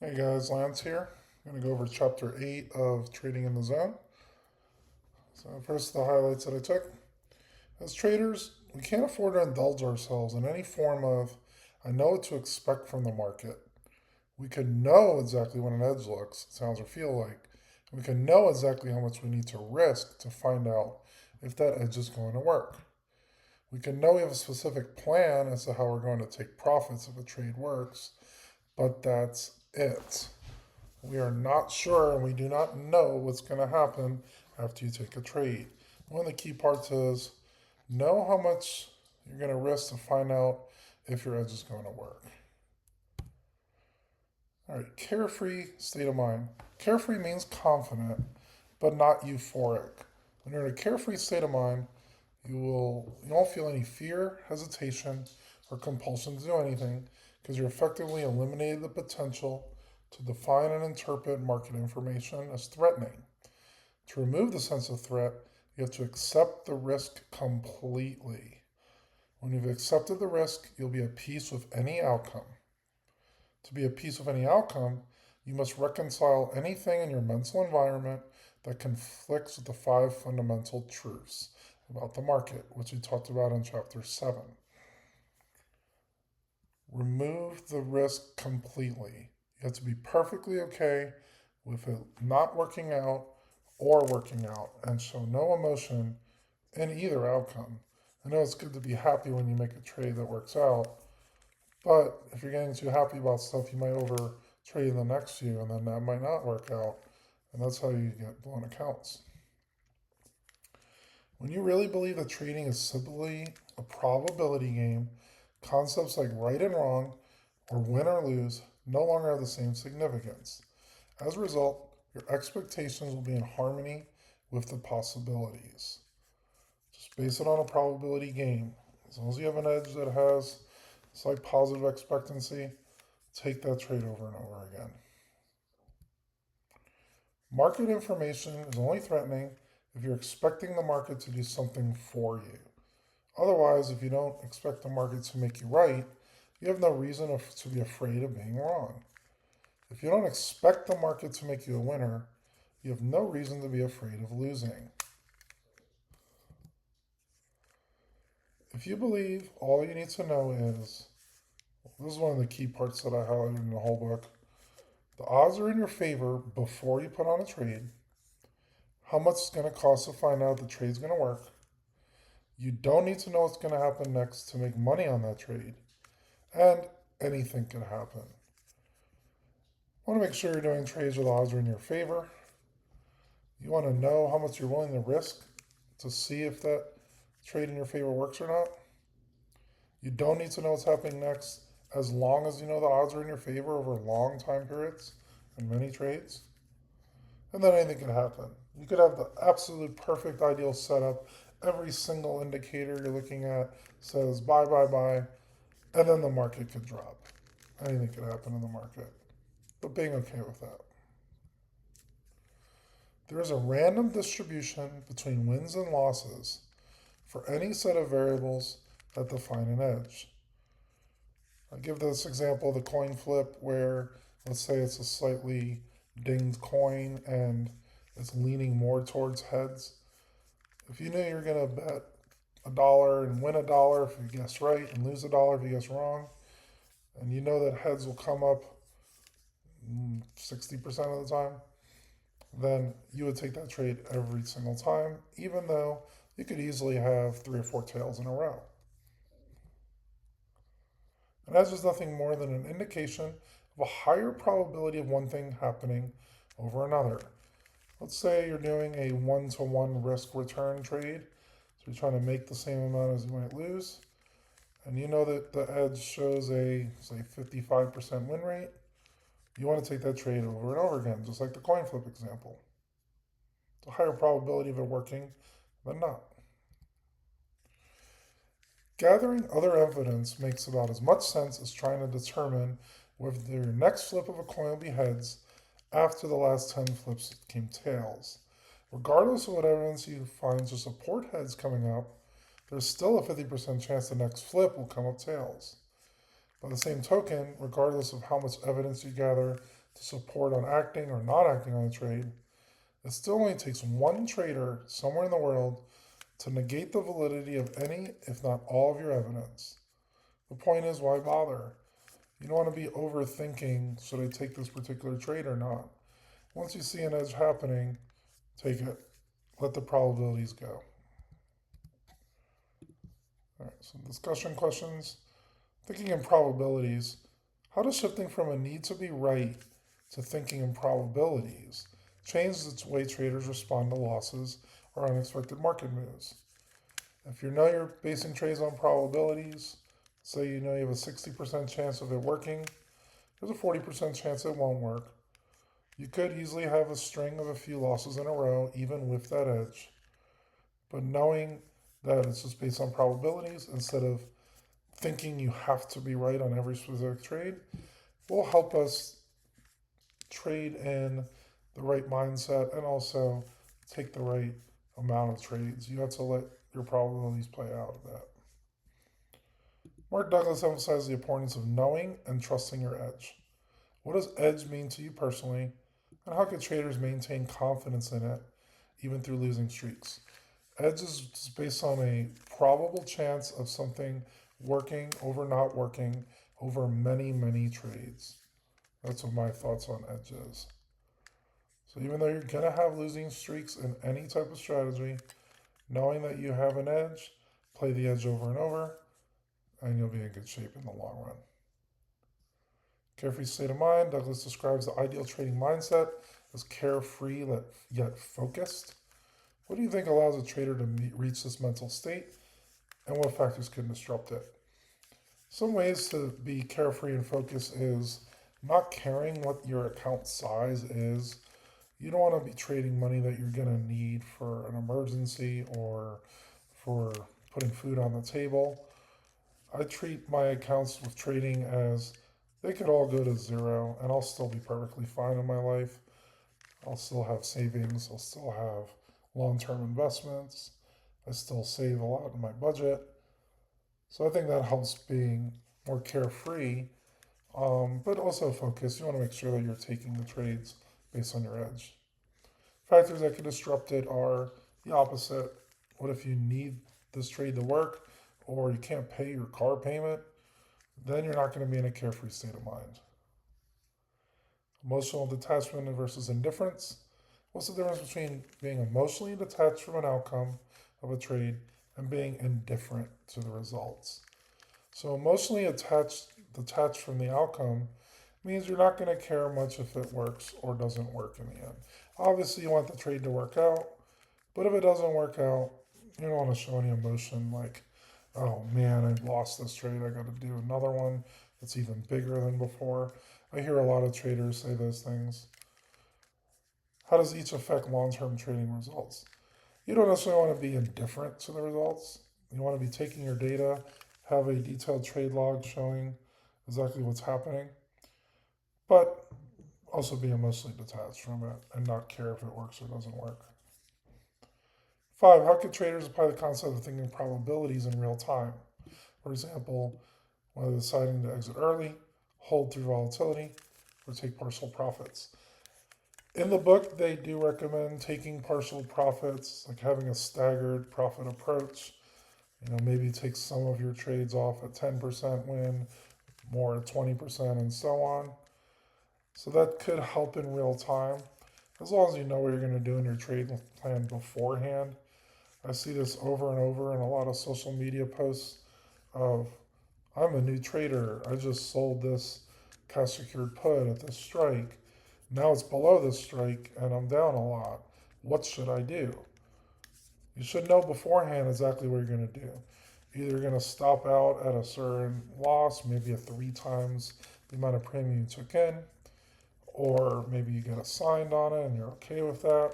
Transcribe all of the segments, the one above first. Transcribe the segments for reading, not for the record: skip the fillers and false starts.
Hey guys, Lance here. I'm going to go over chapter 8 of Trading in the Zone. So, first, the highlights that I took. As traders, we can't afford to indulge ourselves in any form of, I know what to expect from the market. We can know exactly what an edge looks, sounds, or feel like. And we can know exactly how much we need to risk to find out if that edge is going to work. We can know we have a specific plan as to how we're going to take profits if a trade works, but that's it. We are not sure and we do not know what's going to happen after you take a trade. One of the key parts is know how much you're going to risk to find out if your edge is going to work. All right, carefree state of mind. Carefree means confident, but not euphoric. When you're in a carefree state of mind, you won't feel any fear, hesitation, or compulsion to do anything because you're effectively eliminated the potential to define and interpret market information as threatening. To remove the sense of threat, you have to accept the risk completely. When you've accepted the risk, you'll be at peace with any outcome. To be at peace with any outcome, you must reconcile anything in your mental environment that conflicts with the 5 fundamental truths about the market, which we talked about in chapter 7. Remove the risk completely. You have to be perfectly okay with it not working out or working out and show no emotion in either outcome. I know it's good to be happy when you make a trade that works out, but if you're getting too happy about stuff, you might over trade the next few and then that might not work out. And that's how you get blown accounts. When you really believe that trading is simply a probability game, concepts like right and wrong or win or lose no longer have the same significance. As a result, your expectations will be in harmony with the possibilities. Just base it on a probability game. As long as you have an edge that has slight positive expectancy, take that trade over and over again. Market information is only threatening if you're expecting the market to do something for you. Otherwise, if you don't expect the market to make you right, you have no reason to be afraid of being wrong. If you don't expect the market to make you a winner, you have no reason to be afraid of losing. If you believe all you need to know is, this is one of the key parts that I highlighted in the whole book, the odds are in your favor before you put on a trade, how much it's going to cost to find out the trade's going to work. You don't need to know what's going to happen next to make money on that trade, and anything can happen. You want to make sure you're doing trades where the odds are in your favor. You want to know how much you're willing to risk to see if that trade in your favor works or not. You don't need to know what's happening next as long as you know the odds are in your favor over long time periods and many trades. And then anything can happen. You could have the absolute perfect ideal setup. Every single indicator you're looking at says buy, buy, buy, and then the market could drop. Anything could happen in the market. But being okay with that. There is a random distribution between wins and losses for any set of variables that define an edge. I'll give this example of the coin flip where let's say it's a slightly dinged coin and it's leaning more towards heads. If you knew you were going to bet $1 and win $1 if you guess right and lose $1 if you guess wrong, and you know that heads will come up 60% of the time, then you would take that trade every single time, even though you could easily have 3 or 4 tails in a row. And that's just nothing more than an indication of a higher probability of one thing happening over another. Let's say you're doing a 1-to-1 risk return trade. So you're trying to make the same amount as you might lose. And you know that the edge shows a, say, 55% win rate. You want to take that trade over and over again, just like the coin flip example. It's a higher probability of it working than not. Gathering other evidence makes about as much sense as trying to determine whether your next flip of a coin will be heads after the last 10 flips came tails. Regardless of what evidence you find to support heads coming up, there's still a 50% chance the next flip will come up tails. By the same token, regardless of how much evidence you gather to support on acting or not acting on a trade, it still only takes one trader somewhere in the world to negate the validity of any, if not all, of your evidence. The point is, why bother? You don't want to be overthinking, should I take this particular trade or not? Once you see an edge happening, take it. Let the probabilities go. All right, so discussion questions. Thinking in probabilities, how does shifting from a need to be right to thinking in probabilities change its way traders respond to losses or unexpected market moves? If you know you're basing trades on probabilities, say you know you have a 60% chance of it working, there's a 40% chance it won't work. You could easily have a string of a few losses in a row, even with that edge. But knowing that it's just based on probabilities instead of thinking you have to be right on every specific trade will help us trade in the right mindset and also take the right amount of trades. You have to let your probabilities play out of that. Mark Douglas emphasizes the importance of knowing and trusting your edge. What does edge mean to you personally, and how can traders maintain confidence in it even through losing streaks? Edge is based on a probable chance of something working over not working over many, many trades. That's what my thoughts on edge is. So even though you're going to have losing streaks in any type of strategy, knowing that you have an edge, play the edge over and over, and you'll be in good shape in the long run. Carefree state of mind. Douglas describes the ideal trading mindset as carefree yet focused. What do you think allows a trader to reach this mental state, and what factors can disrupt it? Some ways to be carefree and focused is not caring what your account size is. You don't want to be trading money that you're going to need for an emergency or for putting food on the table. I treat my accounts with trading as they could all go to zero and I'll still be perfectly fine in my life. I'll still have savings, I'll still have long term investments, I still save a lot in my budget. So I think that helps being more carefree, but also focused. You want to make sure that you're taking the trades based on your edge. Factors that can disrupt it are the opposite. What if you need this trade to work or you can't pay your car payment? Then you're not going to be in a carefree state of mind. Emotional detachment versus indifference. What's the difference between being emotionally detached from an outcome of a trade and being indifferent to the results? So emotionally detached from the outcome means you're not going to care much if it works or doesn't work in the end. Obviously, you want the trade to work out, but if it doesn't work out, you don't want to show any emotion like, oh man, I lost this trade. I got to do another one that's even bigger than before. I hear a lot of traders say those things. How does each affect long term trading results? You don't necessarily want to be indifferent to the results. You want to be taking your data, have a detailed trade log showing exactly what's happening, but also be emotionally detached from it and not care if it works or doesn't work. 5. How can traders apply the concept of thinking probabilities in real time? For example, whether deciding to exit early, hold through volatility, or take partial profits. In the book, they do recommend taking partial profits, like having a staggered profit approach. Maybe take some of your trades off at 10% win, more at 20%, and so on. So that could help in real time, as long as you know what you're going to do in your trade plan beforehand. I see this over and over in a lot of social media posts of, I'm a new trader. I just sold this cash secured put at this strike. Now it's below this strike and I'm down a lot. What should I do? You should know beforehand exactly what you're going to do. Either you're going to stop out at a certain loss, maybe at 3 times the amount of premium you took in, or maybe you get assigned on it and you're okay with that,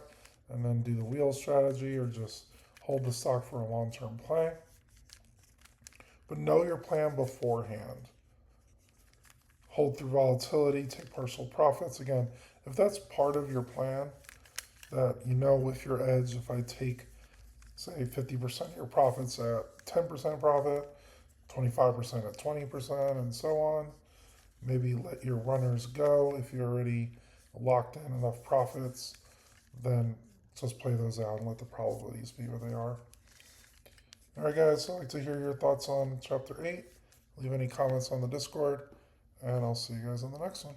and then do the wheel strategy or just hold the stock for a long term play. But know your plan beforehand. Hold through volatility, take partial profits. Again, if that's part of your plan, that you know with your edge, if I take, say, 50% of your profits at 10% profit, 25% at 20%, and so on, Maybe let your runners go if you're already locked in enough profits. Then just play those out and let the probabilities be where they are. All right, guys, I'd like to hear your thoughts on Chapter 8. Leave any comments on the Discord, and I'll see you guys on the next one.